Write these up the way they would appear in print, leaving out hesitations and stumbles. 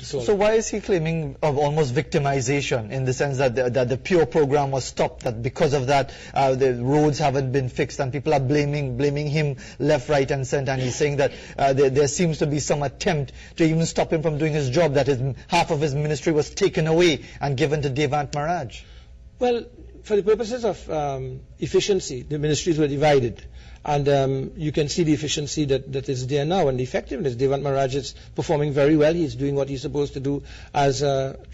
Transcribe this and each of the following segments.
So why is he claiming of almost victimization in the sense that the pure program was stopped, that because of that the roads haven't been fixed, and people are blaming him left, right and center, and he's saying that there seems to be some attempt to even stop him from doing his job, that half of his ministry was taken away and given to Devant Maharaj? Well, for the purposes of efficiency, the ministries were divided. And you can see the efficiency that is there now and the effectiveness. Devant Maharaj is performing very well. He's doing what he's supposed to do as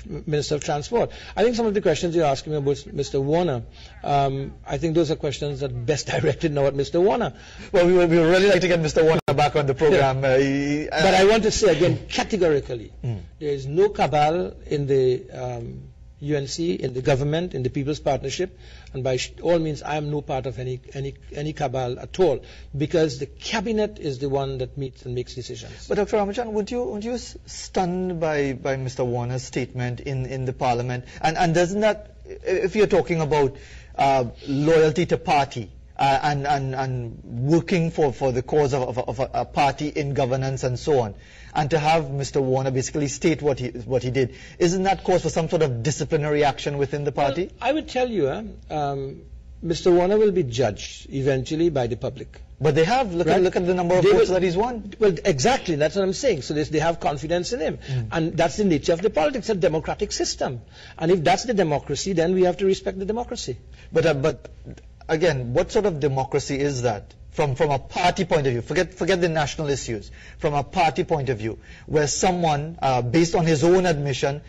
Minister of Transport. I think some of the questions you're asking me about Mr. Warner, I think those are questions that best directed now at Mr. Warner. Well, we would really like to get Mr. Warner back on the program. Yeah. But I want to say again, categorically, there is no cabal in the UNC, in the government, in the People's Partnership, and by all means I am no part of any cabal at all, because the cabinet is the one that meets and makes decisions. But Dr. Rambachan, would you stunned by Mr. Warner's statement in the Parliament, and doesn't that, if you're talking about loyalty to party, and working for the cause of a party in governance and so on, and to have Mr. Warner basically state what he did, isn't that cause for some sort of disciplinary action within the party? Well, I would tell you, Mr. Warner will be judged eventually by the public. But they have, look at the number of votes that he's won. Well, exactly, that's what I'm saying. So they have confidence in him. And that's the nature of the politics, a democratic system. And if that's the democracy, then we have to respect the democracy. But again, what sort of democracy is that? From a party point of view, forget the national issues. From a party point of view, where someone, based on his own admission,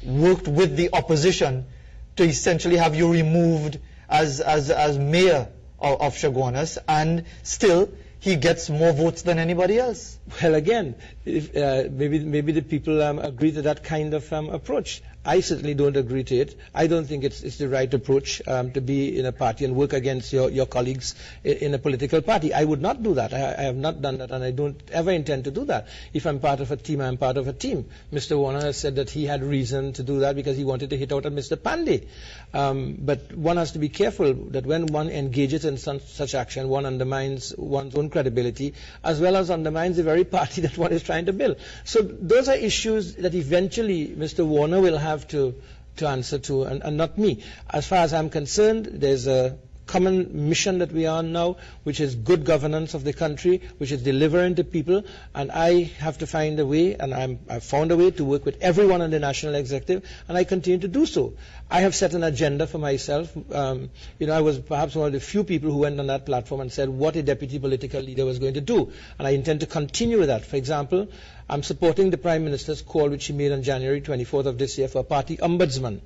worked with the opposition to essentially have you removed as mayor of Chaguanas, and still he gets more votes than anybody else. Well, again, if, maybe the people agree to that kind of approach. I certainly don't agree to it. I don't think it's the right approach to be in a party and work against your colleagues in a political party. I would not do that. I have not done that, and I don't ever intend to do that. If I'm part of a team, I'm part of a team. Mr. Warner has said that he had reason to do that because he wanted to hit out at Mr. Pandey. But one has to be careful that when one engages in such action, one undermines one's own credibility as well as undermines the very party that one is trying to build. So those are issues that eventually Mr. Warner will have to answer to, and not me. As far as I'm concerned, there's a common mission that we are on now, which is good governance of the country, which is delivering to people, and I have to find a way, and I've found a way to work with everyone in the national executive, and I continue to do so. I have set an agenda for myself. I was perhaps one of the few people who went on that platform and said what a deputy political leader was going to do, and I intend to continue with that. For example, I'm supporting the Prime Minister's call, which he made on January 24th of this year, for a party ombudsman,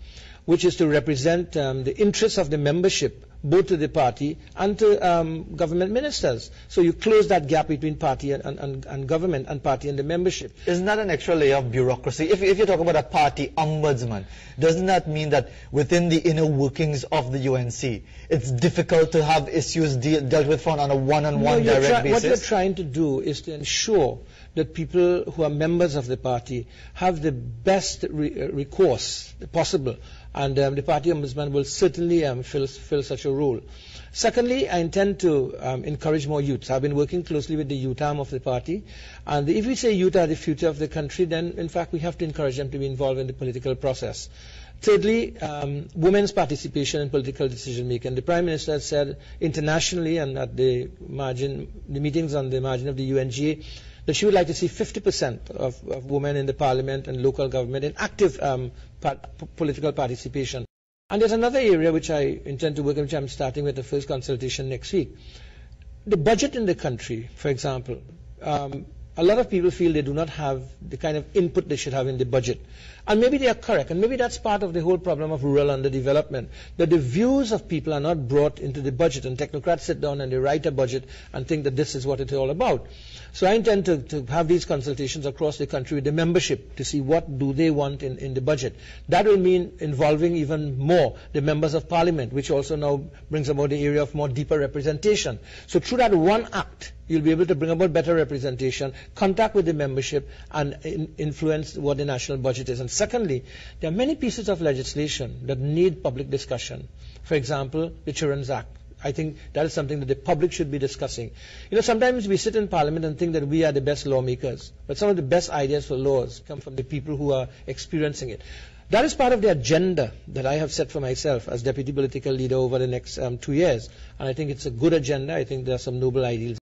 which is to represent the interests of the membership, both to the party and to government ministers. So you close that gap between party and government, and party and the membership. Isn't that an extra layer of bureaucracy? If you talk about a party ombudsman, doesn't that mean that within the inner workings of the UNC, it's difficult to have issues dealt with on a one-on-one direct basis? What you're trying to do is to ensure that people who are members of the party have the best recourse possible, and the party ombudsman will certainly fill such a role. Secondly, I intend to encourage more youths. I've been working closely with the youth arm of the party, and if we say youth are the future of the country, then in fact we have to encourage them to be involved in the political process. Thirdly, women's participation in political decision making. The Prime Minister has said internationally and at the meetings on the margin of the UNGA, that she would like to see 50% of women in the parliament and local government in active political participation. And there's another area which I intend to work on, which I'm starting with the first consultation next week. The budget in the country, for example, a lot of people feel they do not have the kind of input they should have in the budget. And maybe they are correct, and maybe that's part of the whole problem of rural underdevelopment, that the views of people are not brought into the budget, and technocrats sit down and they write a budget and think that this is what it's all about. So I intend to have these consultations across the country with the membership to see what do they want in the budget. That will mean involving even more the members of parliament, which also now brings about the area of more deeper representation. So through that one act, you'll be able to bring about better representation, contact with the membership, and influence what the national budget is. And secondly, there are many pieces of legislation that need public discussion. For example, the Children's Act. I think that is something that the public should be discussing. Sometimes we sit in Parliament and think that we are the best lawmakers, but some of the best ideas for laws come from the people who are experiencing it. That is part of the agenda that I have set for myself as Deputy Political Leader over the next 2 years. And I think it's a good agenda. I think there are some noble ideals